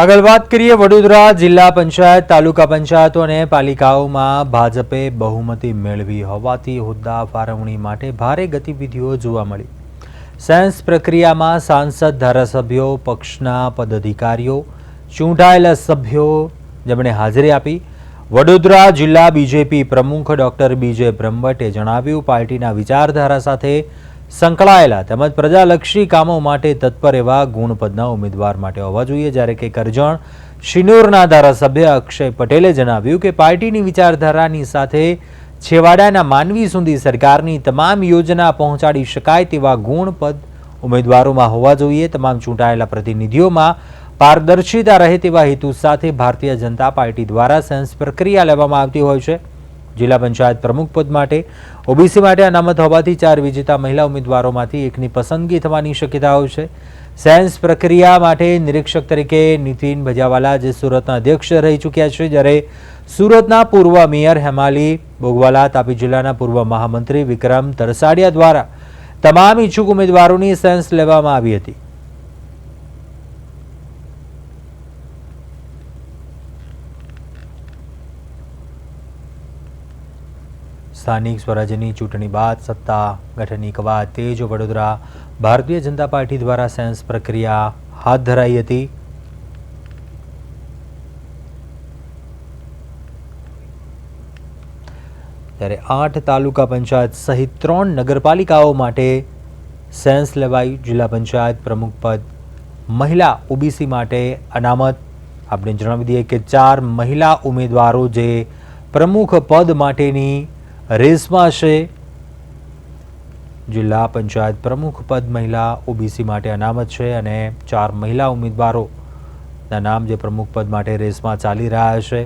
આગળ વાત કરીએ વડોદરા જિલ્લા પંચાયત તાલુકા પંચાયતો અને પાલિકાઓમાં ભાજપે બહુમતી મેળવી હોવાથી હોદ્દા ફાળવણી માટે ભારે ગતિવિધિઓ જોવા મળી। સેન્સ પ્રક્રિયામાં સાંસદ ધારાસભ્યો પક્ષના પદાધિકારીઓ ચૂંટાયેલા સભ્યો જેમણે હાજરી આપી। વડોદરા જિલ્લા બીજેપી પ્રમુખ ડોક્ટર બીજે બ્રહ્મભટ્ટે જણાવ્યું પાર્ટીના વિચારધારા સાથે સંકળાયેલા તેમજ પ્રજાલક્ષી કામો માટે તત્પર એવા ગુણપદના ઉમેદવાર માટે હોવા જોઈએ। જ્યારે કે કરજણ શિનોરના ધારાસભ્ય અક્ષય પટેલે જણાવ્યું કે પાર્ટીની વિચારધારાની સાથે છેવાડાના માનવી સુધી સરકારની તમામ યોજના પહોંચાડી શકાય તેવા ગુણપદ ઉમેદવારોમાં હોવા જોઈએ। તમામ ચૂંટાયેલા પ્રતિનિધિઓમાં પારદર્શિતા રહે તેવા હેતુ સાથે ભારતીય જનતા પાર્ટી દ્વારા સેન્સ પ્રક્રિયા લેવામાં આવતી હોય છે। જિલ્લા પંચાયત પ્રમુખ પદ માટે ઓબીસી માટે અનામત હોવાથી 4 વિજેતા મહિલા ઉમેદવારોમાંથી એકની પસંદગી થવાની શક્યતાઓ છે। સેન્સ પ્રક્રિયા માટે નિરીક્ષક તરીકે નીતિન ભજાવાલા જે સુરતના અધ્યક્ષ રહી ચૂક્યા છે, જ્યારે સુરતના પૂર્વ મેયર હેમાલી બોગવાલા, તાપી જિલ્લાના પૂર્વ મહામંત્રી વિક્રમ તરસાડિયા દ્વારા તમામ ઈચ્છુક ઉમેદવારોની સેન્સ લેવામાં આવી હતી। સ્થાનિક સ્વરાજ્યની ચૂંટણી બાદ સત્તા ગઠનની કવાયત તેજ। વડોદરા ભારતીય જનતા પાર્ટી દ્વારા સેન્સ પ્રક્રિયા હાથ ધરાઈ હતી। ત્યારે 8 તાલુકા પંચાયત સહિત 3 નગરપાલિકાઓ માટે સેન્સ લેવાઈ। જિલ્લા પંચાયત પ્રમુખ પદ મહિલા ઓબીસી માટે અનામત। આપણે જણાવી દઈએ કે 4 મહિલા ઉમેદવારો જે પ્રમુખ પદ માટેની રેસમાં છે। જિલ્લા પંચાયત પ્રમુખ પદ મહિલા ઓબીસી માટે અનામત છે અને 4 મહિલા ઉમેદવારોના નામ જે પ્રમુખ પદ માટે રેસમાં ચાલી રહ્યા છે।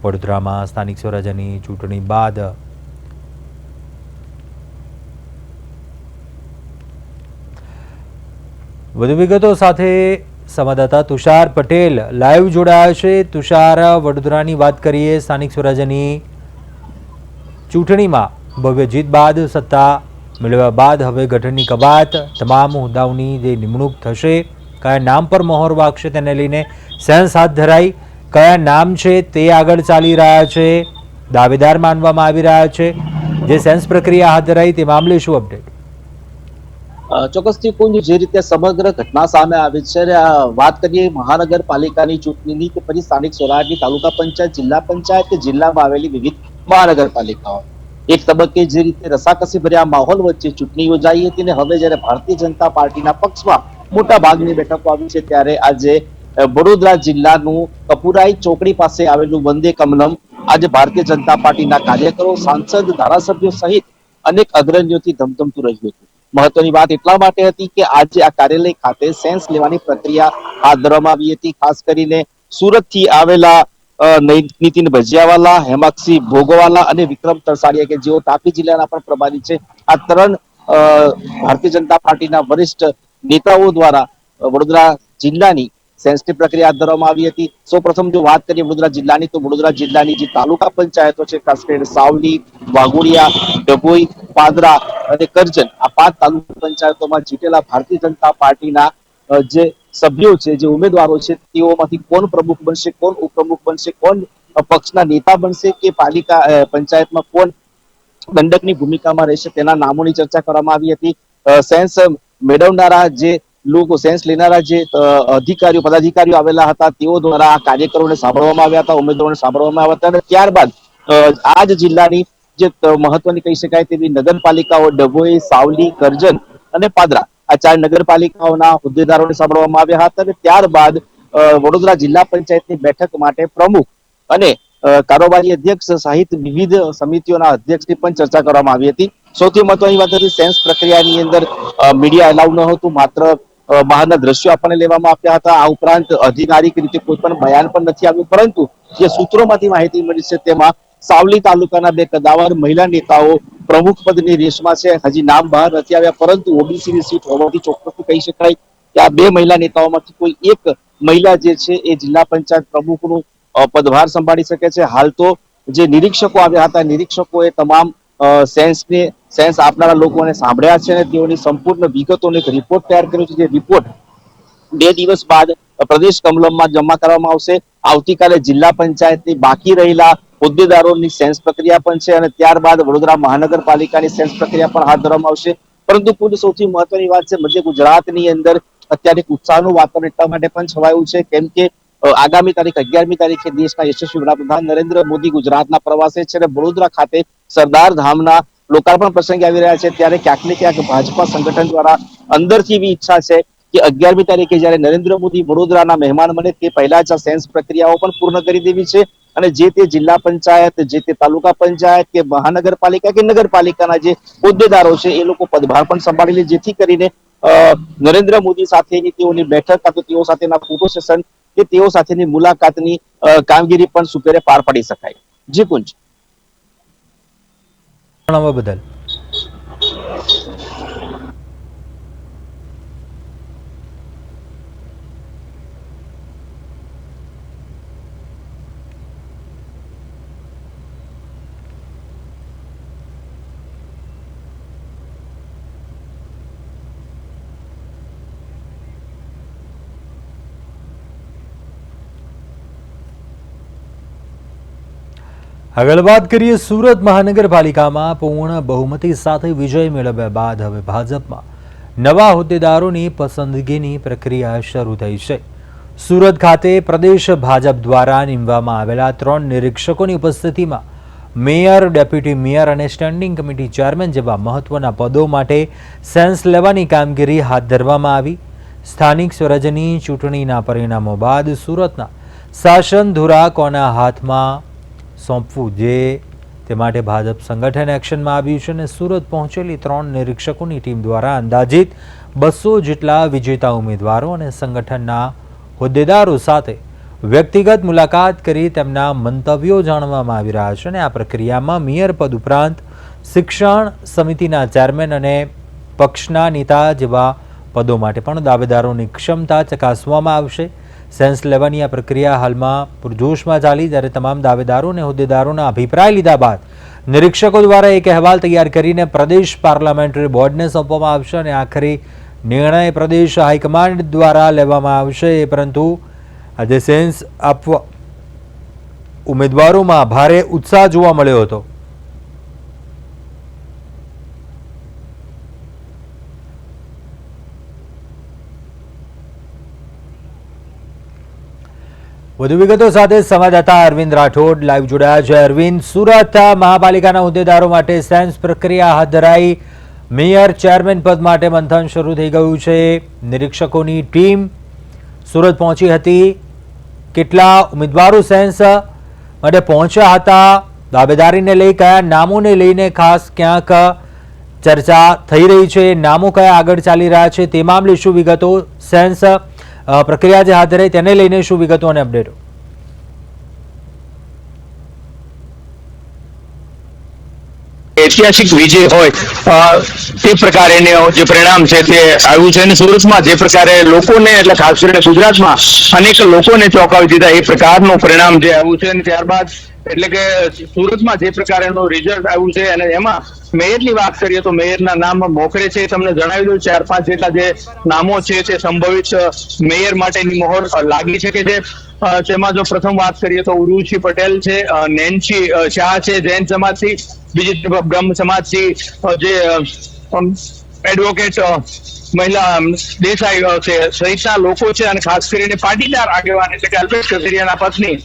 વડોદરામાં સ્થાનિક સ્વરાજ્યની ચૂંટણી બાદ વધુ વિગતો સાથે સંવાદદાતા તુષાર પટેલ લાઈવ જોડાયા છે। તુષાર, વડોદરાની વાત કરીએ, સ્થાનિક સ્વરાજ્યની ચૂંટણીમાં ભવ્ય જીત બાદ સત્તા મેળવ્યા બાદ હવે ગઠનની કવાયત, તમામ હોદ્દાઓની જે નિમણૂક થશે, કયા નામ પર મહોર વાગશે તેને લઈને સેન્સ હાથ ધરાઈ, કયા નામ છે તે આગળ ચાલી રહ્યા છે, દાવેદાર માનવામાં આવી રહ્યા છે, જે સેન્સ પ્રક્રિયા હાથ ધરાઈ તે મામલે શું અપડેટ? ચોક્કસથી કુંજ, જે રીતે સમગ્ર ઘટના સામે આવી છે, વાત કરીએ મહાનગરપાલિકાની ચૂંટણીની કે પછી સ્થાનિક સ્વરાજની, તાલુકા પંચાયત, જિલ્લા પંચાયત કે જિલ્લામાં આવેલી વિવિધ મહાનગરપાલિકાઓ, એક તબક્કે જે રીતે રસાકસી ભર્યા માહોલ વચ્ચે ચૂંટણી યોજાઈ હતી ને હવે જ્યારે ભારતીય જનતા પાર્ટીના પક્ષમાં મોટા ભાગની બેઠકો આવી છે, ત્યારે આજે વડોદરા જિલ્લાનું કપુરાઈ ચોકડી પાસે આવેલું વંદે કમલમ આજે ભારતીય જનતા પાર્ટીના કાર્યકરો, સાંસદ, ધારાસભ્યો સહિત અનેક અગ્રણીઓથી ધમધમતું રહ્યું હતું। મહત્વની વાત એટલા માટે હતી કે આજે આ કાર્યાલય ખાતે સેન્સ લેવાની પ્રક્રિયા હાથ ધરવામાં આવી હતી। ખાસ કરીને સુરતથી આવેલા નીતિન ભજીયાવાલા, હેમાક્ષી ભોગવાલા અને વિક્રમ તરસાડિયા કે જેઓ તાપી જિલ્લાના પણ પ્રભારી છે, આ 3 ભારતીય જનતા પાર્ટીના વરિષ્ઠ નેતાઓ દ્વારા વડોદરા જિલ્લાની સેન્સની પ્રક્રિયા હાથ ધરવામાં આવી હતી। સૌપ્રથમ જો વાત કરીએ વડોદરા જિલ્લાની, તો વડોદરા જિલ્લાની જે તાલુકા પંચાયતો છે, ખાસ કરીને સાવલી, વાઘોડિયા, ડભોઈ, પાદરા અને કરજણ, આ 5 તાલુકા પંચાયતોમાં જીતેલા ભારતીય જનતા પાર્ટીના જે સભ્યો છે, જે ઉમેદવારો છે, તેઓમાંથી કોણ પ્રમુખ બનશે, કોણ ઉપપ્રમુખ બનશે, કોણ પક્ષના નેતા બનશે કે પાલિકા પંચાયતમાં કોણ દંડકની ભૂમિકામાં રહેશે, તેના નામોની ચર્ચા કરવામાં આવી હતી। સેન્સ મેળવનારા જે લોકો, સેન્સ લેનારા જે અધિકારીઓ, પદાધિકારીઓ આવેલા હતા, તેઓ દ્વારા આ કાર્યકરોને સાંભળવામાં આવ્યા હતા, ઉમેદવારોને સાંભળવામાં આવ્યા હતા અને ત્યારબાદ આ જ જિલ્લાની જે મહત્વની કહી શકાય તેવી નગરપાલિકાઓ ડભોઈ, સાવલી, કરજણ અને પાદરા, આ 4 નગરપાલિકાઓના હોદ્દેદારોને સાંભળવામાં આવ્યા હતા અને ત્યારબાદ વડોદરા જિલ્લા પંચાયતની બેઠક માટે પ્રમુખ અને કારોબારી અધ્યક્ષ સહિત વિવિધ સમિતિઓના અધ્યક્ષની પણ ચર્ચા કરવામાં આવી હતી। સૌથી મહત્વની વાત હતી, સેન્સ પ્રક્રિયાની અંદર મીડિયા એલાઉ ન હતું, માત્ર બહારના દ્રશ્યો આપણને લેવામાં આવ્યા હતા। આ ઉપરાંત અધિકારિક રીતે કોઈ પણ બયાન પણ નથી આવ્યું, પરંતુ જે સૂત્રોમાંથી માહિતી મળી છે તેમાં સાવલી તાલુકાના 2 કદાવર મહિલા નેતાઓ પ્રમુખ પદની રેસમાં છે। હજી નામ બહાર નથી આવ્યા, પરંતુ ઓબીસીની સીટ હોવાથી ચોક્કસ કહી શકાય કે આ 2 મહિલા નેતાઓમાંથી કોઈ એક મહિલા જે છે એ જિલ્લા પંચાયત પ્રમુખનું પદભાર સંભાળી શકે છે। હાલ તો જે નિરીક્ષકો આવ્યા હતા, નિરીક્ષકોએ તમામ સેન્સ આપનારા લોકોને સાંભળ્યા છે અને તેઓની સંપૂર્ણ વિગતોનો એક રિપોર્ટ તૈયાર કર્યો છે, જે રિપોર્ટ 2 દિવસ બાદ પ્રદેશ કમલમમાં જમા કરવામાં આવશે. આવતીકાલે જિલ્લા પંચાયતની બાકી રહેલા હોદ્દેદારોની સેન્સ પ્રક્રિયા પણ છે અને ત્યારબાદ વડોદરા મહાનગરપાલિકાની સેન્સ પ્રક્રિયા પણ હાથ ધરવામાં આવશે. પરંતુ ખુદ સૌથી મહત્વની વાત છે, મધ્ય ગુજરાતની અંદર અત્યારે ઉત્સાહનું વાતાવરણ એટલા માટે પણ છવાયું છે કેમ કે આગામી તારીખ 11મી તારીખે દેશના યશસ્વી વડાપ્રધાન નરેન્દ્ર મોદી ગુજરાતના પ્રવાસે છે અને વડોદરા ખાતે સરદાર ધામના લોકાર્પણ પ્રસંગે આવી રહ્યા છે. ત્યારે ક્યાંક ને ક્યાંક ભાજપા સંગઠન દ્વારા અંદરથી એવી ઈચ્છા છે કે 11મી તારીખે જ્યારે નરેન્દ્ર મોદી વડોદરાના મહેમાન બને તે પહેલા જ આ સેન્સ પ્રક્રિયાઓ પણ પૂર્ણ કરી દેવી છે અને જે તે જિલ્લા પંચાયત, જે તે તાલુકા પંચાયત કે મહાનગરપાલિકા કે નગરપાલિકાના જે હોદ્દેદારો છે એ લોકો પદભાર પણ સંભાળી લે, જેથી કરીને નરેન્દ્ર મોદી સાથેની તેઓની બેઠક કાં તો તેઓ સાથેના ફોટો સેશન કે તેઓ સાથેની મુલાકાતની કામગીરી પણ સુપેરે પાર પાડી શકાય. જી કુંજ. જણાવવા બદલ આગળ વાત કરીએ સુરત મહાનગરપાલિકામાં પૂર્ણ બહુમતી સાથે વિજય મેળવ્યા બાદ હવે ભાજપમાં નવા હોદ્દેદારોની પસંદગીની પ્રક્રિયા શરૂ થઈ છે. સુરત ખાતે પ્રદેશ ભાજપ દ્વારા નીમવામાં આવેલા 3 નિરીક્ષકોની ઉપસ્થિતિમાં મેયર, ડેપ્યુટી મેયર અને સ્ટેન્ડિંગ કમિટી ચેરમેન જેવા મહત્વના પદો માટે સેન્સ લેવાની કામગીરી હાથ ધરવામાં આવી. સ્થાનિક સ્વરાજ્યની ચૂંટણીના પરિણામો બાદ સુરતના શાસન ધુરા કોના હાથમાં સોંપવું તે માટે ભાજપ સંગઠન એક્શનમાં આવ્યું છે અને સુરત પહોંચેલી 3 નિરીક્ષકોની ટીમ દ્વારા અંદાજિત 200 જેટલા વિજેતા ઉમેદવારો અને સંગઠનના હોદ્દેદારો સાથે વ્યક્તિગત મુલાકાત કરી તેમના મંતવ્યો જાણવામાં આવી રહ્યા છે અને આ પ્રક્રિયામાં મેયર પદ ઉપરાંત શિક્ષણ સમિતિના ચેરમેન અને પક્ષના નેતા જેવા પદો માટે પણ દાવેદારોની ક્ષમતા ચકાસવામાં આવશે. સેન્સ લેવાની આ પ્રક્રિયા હાલમાં પૂરજોશમાં ચાલી, જ્યારે તમામ દાવેદારો અને હોદ્દેદારોના અભિપ્રાય લીધા બાદ નિરીક્ષકો દ્વારા એક અહેવાલ તૈયાર કરીને પ્રદેશ પાર્લામેન્ટરી બોર્ડને સોંપવામાં આવશે અને આખરી નિર્ણય પ્રદેશ હાઈકમાન્ડ દ્વારા લેવામાં આવશે. પરંતુ આજે સેન્સ આપવા ઉમેદવારોમાં ભારે ઉત્સાહ જોવા મળ્યો હતો. વધુ વિગતો સાથે સંવાદદાતા અરવિંદ રાઠોડ લાઈવ જોડાયા છે. અરવિંદ, સુરત મહાપાલિકાના હોદ્દેદારો માટે સેન્સ પ્રક્રિયા હાથ ધરાઈ, મેયર, ચેરમેન પદ માટે મંથન શરૂ થઈ ગયું છે. નિરીક્ષકોની ટીમ સુરત પહોંચી હતી. કેટલા ઉમેદવારો સેન્સ માટે પહોંચ્યા હતા? દાવેદારીને લઈ કયા નામોને લઈને ખાસ ક્યાંક ચર્ચા થઈ રહી છે? નામો કયા આગળ ચાલી રહ્યા છે તે મામલે શું વિગતો? સેન્સ પ્રક્રિયા જે હાથ ધરાઈ તેને લઈને શું વિગતો અને અપડેટો? ઐતિહાસિક વિજય હોય તે પ્રકારેનું જે પરિણામ છે તે આવ્યું છે અને સુરતમાં જે પ્રકારે લોકોને, એટલે ખાસ કરીને ગુજરાતમાં અનેક લોકોને ચોંકાવી દીધા એ પ્રકારનું પરિણામ જે આવ્યું છે અને ત્યારબાદ એટલે કે સુરતમાં જે પ્રકારનું રિઝલ્ટ આવ્યું છે અને એમાં મેયરની વાત કરીએ તો મેયરના નામ મોખરે છે. તમને જણાવી દઉં 4-5 જેટલા જે નામો છે તે સંભવિત મેયર માટેની મોહર લાગી શકે છે. તેમાં જો પ્રથમ વાત કરીએ તો ઉર્વશી પટેલ છે, નેન્સી શાહ છે જૈન સમાજથી, બીજી બ્રહ્મ સમાજથી જે એડવોકેટ મહિલા દેસાઈ છે સહિતના લોકો છે અને ખાસ કરીને પાટીદાર આગેવાન એટલે કે અલ્પેશ કથિરિયાના પત્ની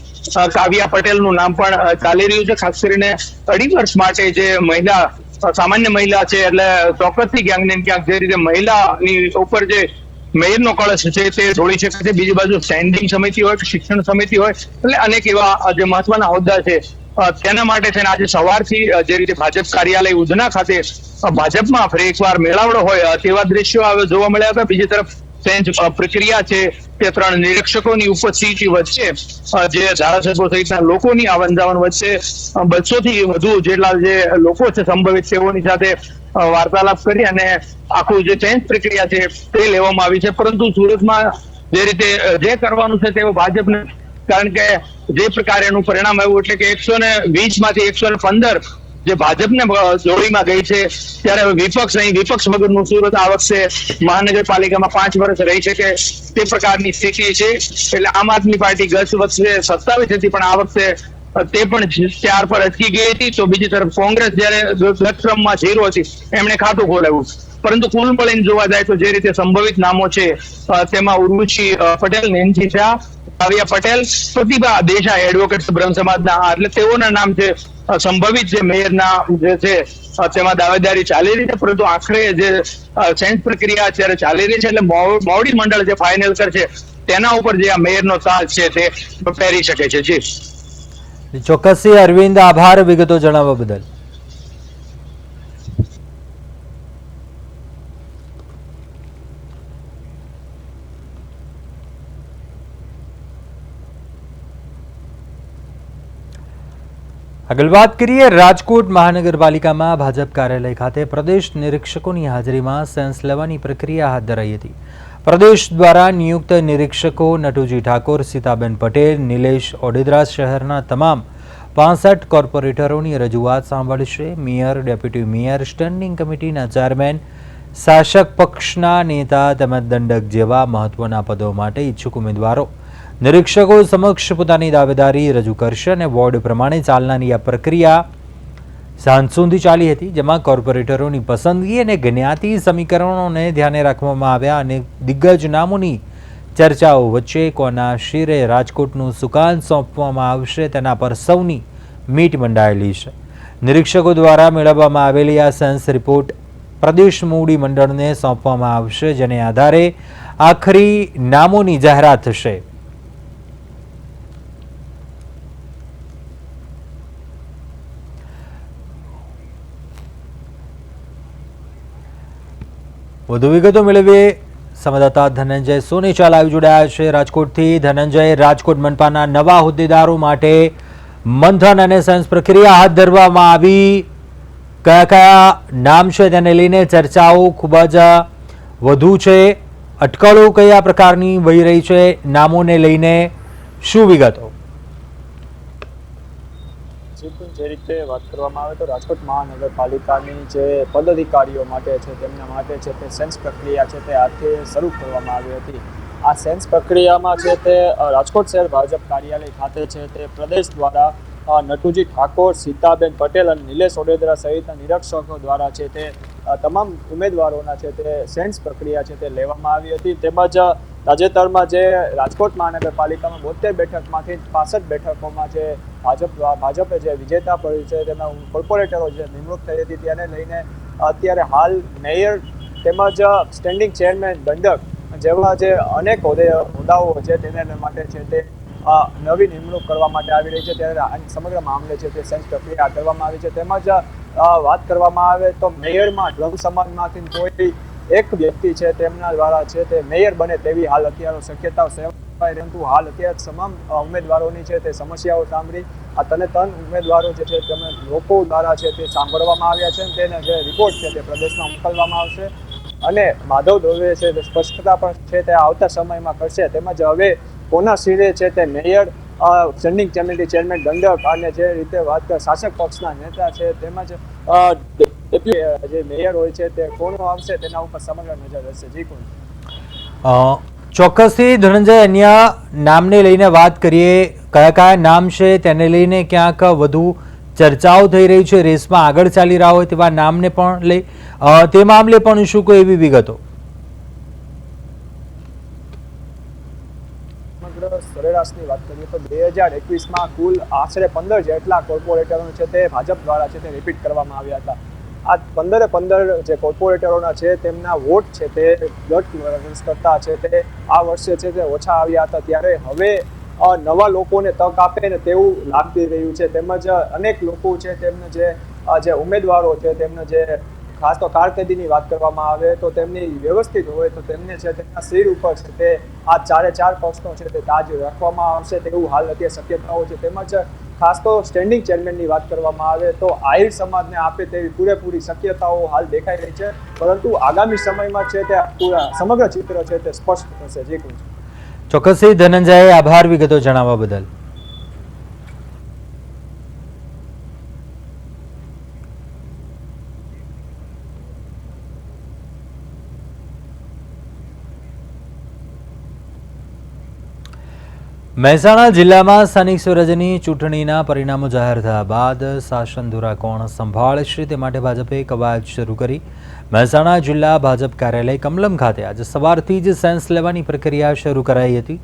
કાવ્યા પટેલનું નામ પણ ચાલી રહ્યું છે. ખાસ કરીને 2.5 વર્ષ માટે જે મહિલા, સામાન્ય મહિલા છે એટલે ચોક્કસથી ક્યાંક ને ક્યાંક જે રીતે મહિલાની ઉપર જે મેયરનો કળશ છે તે જોડી શકે છે. બીજી બાજુ સ્ટેન્ડિંગ સમિતિ હોય, શિક્ષણ સમિતિ હોય, એટલે અનેક એવા જે મહત્વના હોદ્દા છે તેના માટે થઈને આજે સવારથી જે રીતે ભાજપ કાર્યાલય ઉધના ખાતે ભાજપમાં ફરી એકવાર મેળાવડો હોય તેવા દ્રશ્યો હવે જોવા મળ્યા હતા. બીજી તરફ સેન્સ પ્રક્રિયા છે તે 3 નિરીક્ષકોની ઉપસ્થિતિ વચ્ચે જે ધારાસભ્યો સહિતના લોકોની આવન જાવન વચ્ચે 200 થી વધુ જેટલા જે લોકો છે સંભવિત તેઓની સાથે વાર્તાલાપ કરી અને આખું જે સેન્સ પ્રક્રિયા છે તે લેવામાં આવી છે. પરંતુ સુરતમાં જે રીતે જે કરવાનું છે તેઓ ભાજપને, કારણ કે જે પ્રકારેનું પરિણામ આવ્યું એટલે કે 120 માંથી 115 જે ભાજપને જોડીમાં ગઈ છે, ત્યારે હવે વિપક્ષ અહીં વિપક્ષ વગરનું સુરત આ વખતે મહાનગરપાલિકામાં 5 વર્ષ રહી શકે તે પ્રકારની સ્થિતિ છે. એટલે આમ આદમી પાર્ટી ગત વર્ષે 27 હતી, પણ આ વખતે તે પણ 4 પર અટકી ગઈ હતી. તો બીજી તરફ કોંગ્રેસ જયારે ગત ક્રમમાં 0 હતી, એમણે ખાતું ખોલાવ્યું. પરંતુ કુલ મળીને જોવા જાય તો જે રીતે સંભવિત નામો છે તેમાં ઉર્વશી પટેલ, નેન્સી શાહ, કાવ્યા પટેલ, પ્રતિભા દેસાઈ એડવોકેટ બ્રહ્મ સમાજના, એટલે તેઓના નામ છે સંભવિત જે મેયરના જે છે તેમાં દાવેદારી ચાલી રહી છે. પરંતુ આખરે જે સેન્સ પ્રક્રિયા અત્યારે ચાલી રહી છે, એટલે મોવડી મંડળ જે ફાઇનલ કરશે તેના ઉપર જે આ મેયરનો તાજ છે તે પહેરી શકે છે. જી ચોક્કસથી અરવિંદ, આભાર વિગતો જણાવવા બદલ. આગળ વાત કરીએ, રાજકોટ મહાનગરપાલિકામાં ભાજપ કાર્યાલય ખાતે પ્રદેશ નિરીક્ષકોની હાજરીમાં સેન્સ લેવાની પ્રક્રિયા હાથ ધરાઈ હતી. પ્રદેશ દ્વારા નિયુક્ત નિરીક્ષકો નટુજી ઠાકોર, સીતાબેન પટેલ, નિલેશ ઓડેદરા શહેરના તમામ 65 કોર્પોરેટરોની રજૂઆત સાંભળશે. મેયર, ડેપ્યુટી મેયર, સ્ટેન્ડિંગ કમિટીના ચેરમેન, શાસક પક્ષના નેતા તેમજ દંડક જેવા મહત્વના પદો માટે ઈચ્છુક ઉમેદવારો નિરીક્ષકો સમક્ષ પોતાની દાવેદારી રજૂ કરશે અને વોર્ડ પ્રમાણે ચાલનારી આ પ્રક્રિયા સાંજ સુધી ચાલી હતી, જેમાં કોર્પોરેટરોની પસંદગી અને જ્ઞાતિ સમીકરણોને ધ્યાને રાખવામાં આવ્યા અને દિગ્ગજ નામોની ચર્ચાઓ વચ્ચે કોના શિરે રાજકોટનું સુકાન સોંપવામાં આવશે તેના પર સૌની મીટ મંડાયેલી છે. નિરીક્ષકો દ્વારા મેળવવામાં આવેલી આ સેન્સ રિપોર્ટ પ્રદેશ મોવડી મંડળને સોંપવામાં આવશે, જેને આધારે આખરી નામોની જાહેરાત થશે. વધુ વિગતો મેળવીએ સંવાદદાતા ધનંજય સોનેચા લાઈવ જોડાયા છે રાજકોટથી. ધનંજય, રાજકોટ મનપાના નવા હોદ્દેદારો માટે મંથન અને સેન્સ પ્રક્રિયા હાથ ધરવામાં આવી. કયા કયા નામ છે તેને લઈને ચર્ચાઓ ખૂબ જ વધુ છે. અટકળો કયા પ્રકારની વહી રહી છે નામોને લઈને, શું વિગતો? જે રીતે વાત કરવામાં આવે તો રાજકોટ મહાનગરપાલિકાની જે પદાધિકારીઓ માટે છે તેમના માટે છે તે સેન્સ પ્રક્રિયા છે તે આજથી શરૂ કરવામાં આવી હતી. આ સેન્સ પ્રક્રિયામાં છે તે રાજકોટ શહેર ભાજપ કાર્યાલય ખાતે છે તે પ્રદેશ દ્વારા નટુજી ઠાકોર, સીતાબેન પટેલ અને નિલેશ ઓડેદરા સહિતના નિરીક્ષકો દ્વારા છે તે તમામ ઉમેદવારોના છે તે સેન્સ પ્રક્રિયા છે તે લેવામાં આવી હતી. તેમજ તાજેતરમાં જે રાજકોટ મહાનગરપાલિકામાં 72 બેઠકમાંથી 65 બેઠકોમાં જે ભાજપે જે વિજેતા પડ્યું છે તેના કોર્પોરેટરો જે નિમણૂક થઈ હતી તેને લઈને અત્યારે હાલ મેયર તેમજ સ્ટેન્ડિંગ ચેરમેન, દંડક જેવા જે અનેક હોદ્દાઓ છે તેના માટે છે તે નવી નિમણૂક કરવા માટે આવી રહી છે. ત્યારે સમગ્ર મામલે છે તે સેન્સ પ્રક્રિયા કરવામાં આવી છે. તેમજ વાત કરવામાં આવે તો મેયરમાં બ્રહ્મ સમાજમાંથી કોઈ એક વ્યક્તિ છે તેમના દ્વારા છે તે મેયર બને તેવી હાલ અત્યારે શક્યતાઓ સેવાય, પરંતુ હાલ અત્યારે તમામ ઉમેદવારોની છે તે સમસ્યાઓ સાંભળી આ તને ઉમેદવારો જે છે તેમને લોકો દ્વારા છે તે સાંભળવામાં આવ્યા છે. તેને જે રિપોર્ટ છે તે પ્રદેશમાં મોકલવામાં આવશે અને માધવ દવે છે તે સ્પષ્ટતા પણ છે તે આવતા સમયમાં કરશે. તેમજ હવે કોના શિરે છે તે મેયર, સ્ટેન્ડિંગ કમિટી ચેરમેન, દંડક અને જે રીતે વાત શાસક પક્ષના નેતા છે તેમજ જે મેયર હોય છે તે કોણ આવશે તેના ઉપર સમગ્ર નજર રહેશે. જી કોણ ચોક્કસથી ધનંજય, અન્ય નામને લઈને વાત કરીએ, કયા કયા નામ છે તેને લઈને ક્યાંક વધુ ચર્ચાઓ થઈ રહી છે, રેસમાં આગળ ચાલી રહ્યા હોય તેવા નામને પણ લઈ તે મામલે પણ શું કોઈ એવી વિગતો? સરેરાશની વાત કરીએ તો 2021માં કુલ આશરે 15 જેટલા કોર્પોરેટરો છે તે ભાજપ દ્વારા છે તે રિપીટ કરવામાં આવ્યા હતા. આ 15 જે કોર્પોરેટરોના છે તેમના વોટ છે તે ગત વર્ષ કરતા છે તે આ વર્ષે છે તે ઓછા આવ્યા હતા. ત્યારે હવે નવા લોકોને તક આપે ને તેવું લાગી રહ્યું છે. તેમજ અનેક લોકો છે તેમને જે ઉમેદવારો છે તેમને જે ખાસ તો કારકિર્દીની વાત કરવામાં આવે તો તેમની વ્યવસ્થિત હોય તો તેમને છે તેમના શિર ઉપર છે તે આ 4 પક્ષનો છે તે તાજ રાખવામાં આવશે તેવું હાલ અત્યારે શક્યતાઓ છે. તેમજ ખાસ તો સ્ટેન્ડિંગ ચેરમેનની વાત કરવામાં આવે તો આહિર સમાજને આપે તેવી પૂરેપૂરી શક્યતાઓ હાલ દેખાઈ રહી છે, પરંતુ આગામી સમયમાં છે તે સમગ્ર ચિત્ર છે તે સ્પષ્ટ થશે. જે કહું ચોક્કસથી ધનંજય, આભાર વિગતો જણાવવા બદલ. મહેસાણા જિલ્લામાં સ્થાનિક સ્વરાજ્યની ચૂંટણીના પરિણામો જાહેર થયા બાદ શાસન ધુરા કોણ સંભાળશે તે માટે ભાજપે કવાયત શરૂ કરી. મહેસાણા જિલ્લા ભાજપ કાર્યાલય કમલમ ખાતે આજે સવારથી જ સેન્સ લેવાની પ્રક્રિયા શરૂ કરાઈ હતી.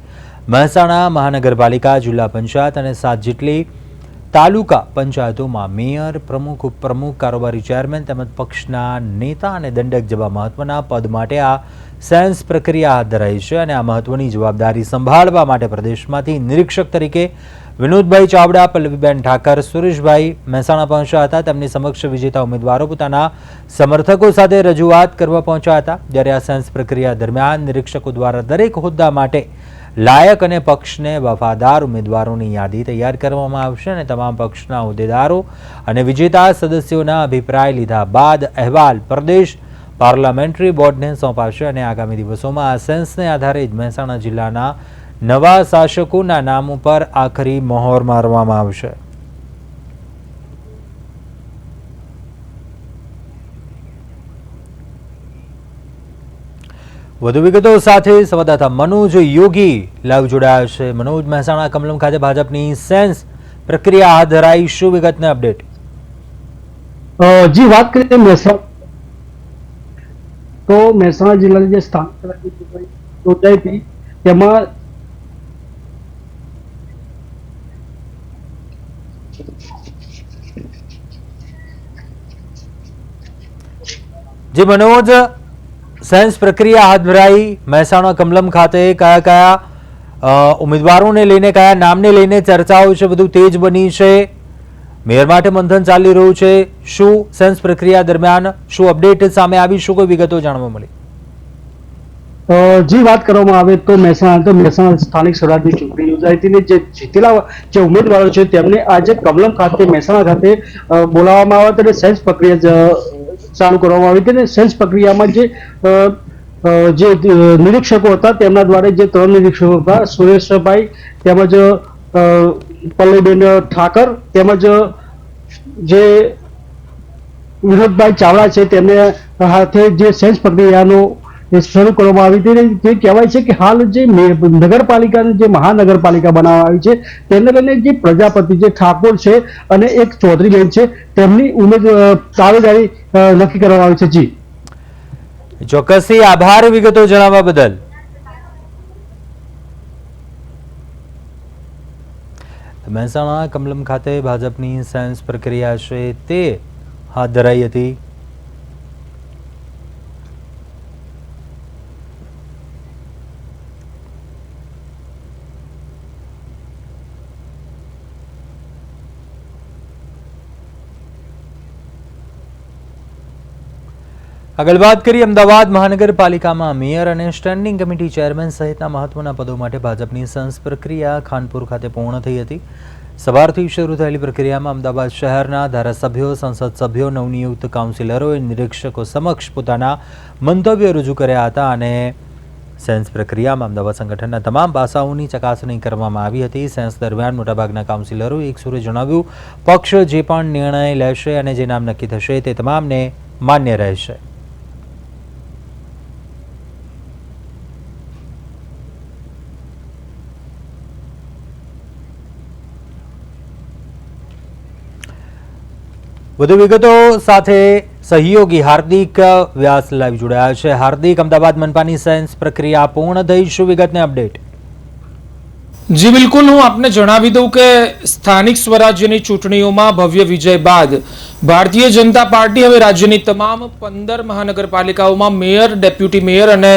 મહેસાણા મહાનગરપાલિકા, જિલ્લા પંચાયત અને 7 જેટલી તાલુકા પંચાયતોમાં મેયર, પ્રમુખ, ઉપપ્રમુખ, કારોબારી ચેરમેન તેમજ પક્ષના નેતા અને દંડક જેવા મહત્વના પદ માટે આ સેન્સ પ્રક્રિયા હાથ ધરાઈ છે અને આ મહત્વની જવાબદારી સંભાળવા માટે પ્રદેશમાંથી નિરીક્ષક તરીકે વિનોદભાઈ ચાવડા, પલ્લવીબેન ઠાકર, સુરેશભાઈ મહેસાણા પહોંચ્યા હતા. તેમની સમક્ષ વિજેતા ઉમેદવારો પોતાના સમર્થકો સાથે રજૂઆત કરવા પહોંચ્યા હતા. જ્યારે આ સેન્સ પ્રક્રિયા દરમિયાન નિરીક્ષકો દ્વારા દરેક હોદ્દા માટે લાયક અને પક્ષને વફાદાર ઉમેદવારોની યાદી તૈયાર કરવામાં આવશે અને તમામ પક્ષના હોદ્દેદારો અને વિજેતા સદસ્યોના અભિપ્રાય લીધા બાદ અહેવાલ પ્રદેશ પાર્લામેન્ટરી બોર્ડને સોંપાશે અને આગામી દિવસોમાં આ સેન્સને આધારે જ મહેસાણા જિલ્લાના નવા શાસકોના નામ ઉપર આખરી મહોર મારવામાં આવશે. વધુ વિગતો સાથે સંવાદદાતા મનોજ યોગી લાઈવ જોડાયા છે. મનોજ, મહેસાણા કમલમ ખાતે ભાજપની સેન્સ પ્રક્રિયા હાથ ધરાઈ, શું વિગતને અપડેટ? જી, વાત કરીએ મહેસાણા જિલ્લાની જે સ્થાનિક સ્વરાજ્યની ચૂંટણી યોજાઈ હતી તેમાં જે મનોજ, સેન્સ પ્રક્રિયા હાથ ધરાઈ મહેસાણા કમલમ ખાતે, કયા કયા ઉમેદવારોને લઈને, કયા નામને લઈને ચર્ચાઓ છે, બધું તેજ બની છે. મેયર માટે મંથન ચાલી રહ્યું છે. શું સેન્સ પ્રક્રિયા દરમિયાન શું અપડેટ સામે આવી, શું કોઈ વિગતો જાણવા મળી? જી, વાત કરવામાં આવે તો મહેસાણા સ્થાનિક સ્વરાજ્યની ચૂંટણી યોજાઈ હતી ને જે જીતેલા જે ઉમેદવારો છે તેમને આજે કમલમ ખાતે, મહેસાણા ખાતે બોલાવવામાં આવ્યા હતા અને સેન્સ પ્રક્રિયા ચાલુ કરવામાં આવી હતી. અને સેન્સ પ્રક્રિયામાં જે નિરીક્ષકો હતા તેમના દ્વારા જે 3 નિરીક્ષકો હતા, સુરેશભાઈ તેમજ પલ્લવીબેન ઠાકર તેમજ જે વિનોદભાઈ ચાવડા છે તેમને હાથે જે સેન્સ પ્રક્રિયાનો શરૂ કરવામાં આવી હતી. તે કહેવાય છે કે હાલ જે નગરપાલિકાની જે મહાનગરપાલિકા બનાવવામાં આવી છે તેને લઈને જે પ્રજાપતિ, જે ઠાકોર છે અને એક ચૌધરીબેન છે તેમની દાવેદારી નક્કી કરવામાં આવી છે. જી, ચોક્કસથી આભાર વિગતો જણાવવા બદલ. મહેસાણા કમલમ ખાતે ભાજપની સેન્સ પ્રક્રિયા છે તે હાથ ધરાઈ હતી. આગળ વાત કરીએ અમદાવાદ મહાનગરપાલિકામાં મેયર અને સ્ટેન્ડિંગ કમિટી ચેરમેન સહિતના મહત્વના પદો માટે ભાજપની સેન્સ પ્રક્રિયા ખાનપુર ખાતે પૂર્ણ થઈ હતી. સવારથી શરૂ થયેલી પ્રક્રિયામાં અમદાવાદ શહેરના ધારાસભ્યો, સંસદ સભ્યો, નવનિયુક્ત કાઉન્સિલરોએ નિરીક્ષકો સમક્ષ પોતાના મંતવ્યો રજૂ કર્યા હતા અને સેન્સ પ્રક્રિયામાં અમદાવાદ સંગઠનના તમામ પાસાઓની ચકાસણી કરવામાં આવી હતી. સેન્સ દરમિયાન મોટાભાગના કાઉન્સિલરોએ એકસૂરે જણાવ્યું, પક્ષ જે પણ નિર્ણય લેશે અને જે નામ નક્કી થશે તે તમામને માન્ય રહેશે. વધુ વિગતો સાથે સહયોગી હાર્દિક વ્યાસ લાઈવ જોડાયા છે. હાર્દિક, અમદાવાદ મનપાની સેન્સ પ્રક્રિયા પૂર્ણ થઈ, શું વિગતને અપડેટ? જી બિલકુલ, હું આપને જણાવી દઉં કે સ્થાનિક સ્વરાજ્યની ચૂંટણીઓમાં ભવ્ય વિજય બાદ ભારતીય જનતા પાર્ટી હવે રાજ્યની તમામ 15 મહાનગરપાલિકાઓમાં મેયર, ડેપ્યુટી મેયર અને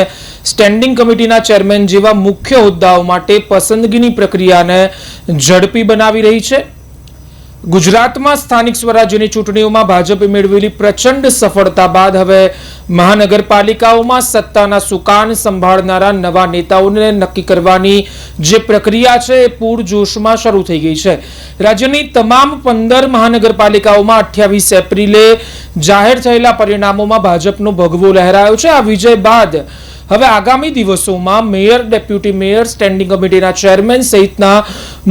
સ્ટેન્ડિંગ કમિટીના ચેરમેન જેવા મુખ્ય હોદ્દાઓ માટે પસંદગીની પ્રક્રિયાને ઝડપી બનાવી રહી છે. ગુજરાતમાં સ્થાનિક સ્વરાજ્યની ચૂંટણીઓમાં ભાજપે મેળવેલી પ્રચંડ સફળતા બાદ હવે મહાનગરપાલિકાઓમાં સત્તાના સુકાન સંભાળનારા નવા નેતાઓને નક્કી કરવાની જે પ્રક્રિયા છે એ પૂરજોશમાં શરૂ થઈ ગઈ છે. રાજ્યની તમામ 15 મહાનગરપાલિકાઓમાં 28 એપ્રિલે જાહેર થયેલા પરિણામોમાં ભાજપનો ભગવો લહેરાયો છે. આ વિજય બાદ હવે આગામી દિવસોમાં મેયર, ડેપ્યુટી મેયર, સ્ટેન્ડિંગ કમિટીના ચેરમેન સહિતના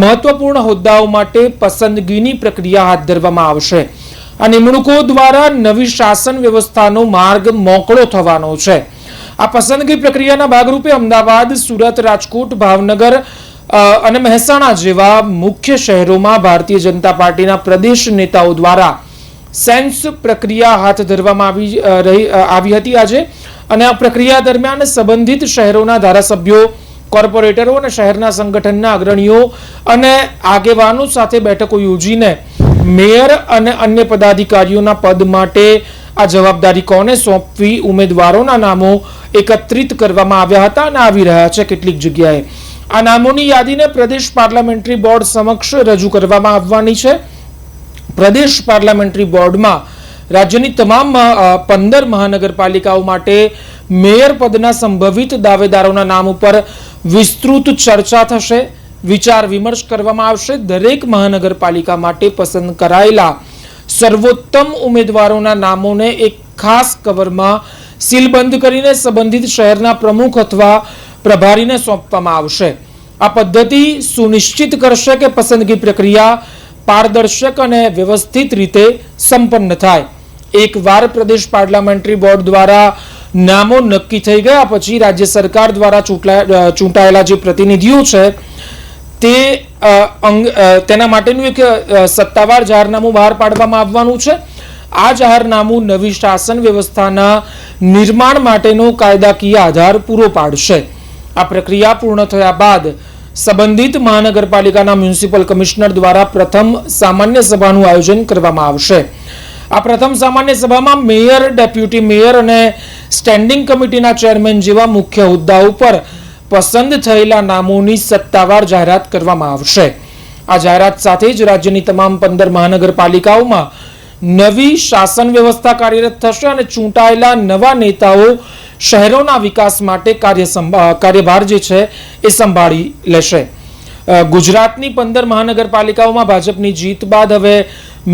મહત્વપૂર્ણ હોદ્દાઓ માટે પસંદગીની પ્રક્રિયા હાથ ધરવામાં આવશે. આ નિમણૂકો દ્વારા નવી શાસન વ્યવસ્થાનો માર્ગ મોકળો થવાનો છે. આ પસંદગી પ્રક્રિયાના ભાગરૂપે અમદાવાદ, સુરત, રાજકોટ, ભાવનગર, અને મહેસાણા જેવા મુખ્ય શહેરોમાં ભારતીય જનતા પાર્ટીના પ્રદેશ નેતાઓ દ્વારા સેન્સ પ્રક્રિયા હાથ ધરવામાં આવી હતી આજે. અને આ પ્રક્રિયા દરમિયાન સંબંધિત શહેરોના ધારાસભ્યો, કોર્પોરેટરો અને શહેરના સંગઠનના અગ્રણીઓ અને આગેવાનો સાથે બેઠકો યોજીને મેયર અને અન્ય પદાધિકારીઓના પદ માટે આ જવાબદારી કોને સોંપવી, ઉમેદવારોના નામો એકત્રિત કરવામાં આવ્યા હતા અને આવી રહ્યા છે કેટલીક જગ્યાએ. આ નામોની યાદીને પ્રદેશ પાર્લામેન્ટરી બોર્ડ સમક્ષ રજૂ કરવામાં આવવાની છે. પ્રદેશ પાર્લામેન્ટરી બોર્ડમાં રાજ્યની તમામ 15 મહાનગરપાલિકાઓ માટે મેયર પદના સંભવિત દાવેદારોના નામ ઉપર વિસ્તૃત ચર્ચા થશે, વિચાર વિમર્શ કરવામાં આવશે. દરેક મહાનગરપાલિકા માટે પસંદ કરાયેલા સર્વોત્તમ ઉમેદવારોના નામોને એક ખાસ કવરમાં સીલબંધ કરીને સંબંધિત શહેરના પ્રમુખ અથવા પ્રભારીને સોંપવામાં આવશે. આ પદ્ધતિ સુનિશ્ચિત કરશે કે પસંદગી પ્રક્રિયા પારદર્શક અને વ્યવસ્થિત રીતે સંપન્ન થાય. એકવાર પ્રદેશ પાર્લામેન્ટરી બોર્ડ દ્વારા નામો નક્કી થઈ ગયા પછી રાજ્ય સરકાર દ્વારા ચૂંટાયેલા જે પ્રતિનિધિઓ છે તેના માટેનું એક સત્તાવાર જાહેરનામું બહાર પાડવામાં આવવાનું છે. આ જાહેરનામું નવી શાસન વ્યવસ્થાના નિર્માણ માટેનો કાયદાકીય આધાર પૂરો પાડશે. આ પ્રક્રિયા પૂર્ણ થયા બાદ સંબંધિત મહાનગરપાલિકાના મ્યુનિસિપલ કમિશનર દ્વારા પ્રથમ સામાન્ય સભાનું આયોજન કરવામાં આવશે. આ પ્રથમ સામાન્ય સભામાં મેયર, ડેપ્યુટી મેયર અને સ્ટેન્ડિંગ કમિટીના ચેરમેન જેવા મુખ્ય હોદ્દા ઉપર પસંદ થયેલા નામોની સત્તાવાર જાહેરાત કરવામાં આવશે. આ જાહેરાત સાથે જ રાજ્યની તમામ 15 મહાનગરપાલિકાઓમાં નવી શાસન વ્યવસ્થા કાર્યરત થશે અને ચૂંટાયેલા નવા નેતાઓ શહેરોના વિકાસ માટે કાર્યભાર જે છે એ સંભાળી લેશે. ગુજરાતની 15 મહાનગરપાલિકાઓમાં ભાજપની જીત બાદ હવે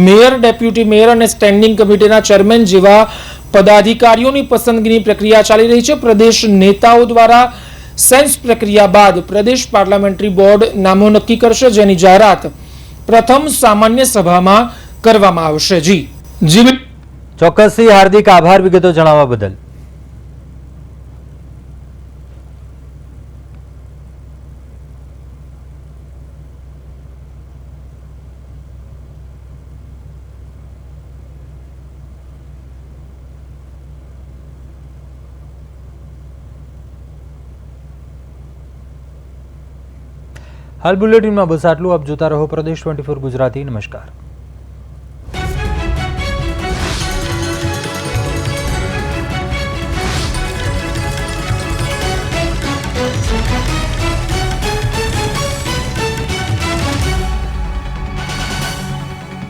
મેયર, ડેપ્યુટી મેયર અને સ્ટેન્ડિંગ કમિટીના ચેરમેન જેવા પદાધિકારીઓની પસંદગીની પ્રક્રિયા ચાલી રહી છે. પ્રદેશ નેતાઓ દ્વારા સેન્સ પ્રક્રિયા બાદ પ્રદેશ પાર્લામેન્ટરી બોર્ડ નામો નક્કી કરશે, જેની જાહેરાત પ્રથમ સામાન્ય સભામાં કરવામાં આવશે. જી ચોક્કસથી હાર્દિક આભાર વિગતો જણાવવા બદલ. હાલ બુલેટિનમાં બસ આટલું. આપ જોતા રહો પ્રદેશ 24 ગુજરાતી. નમસ્કાર.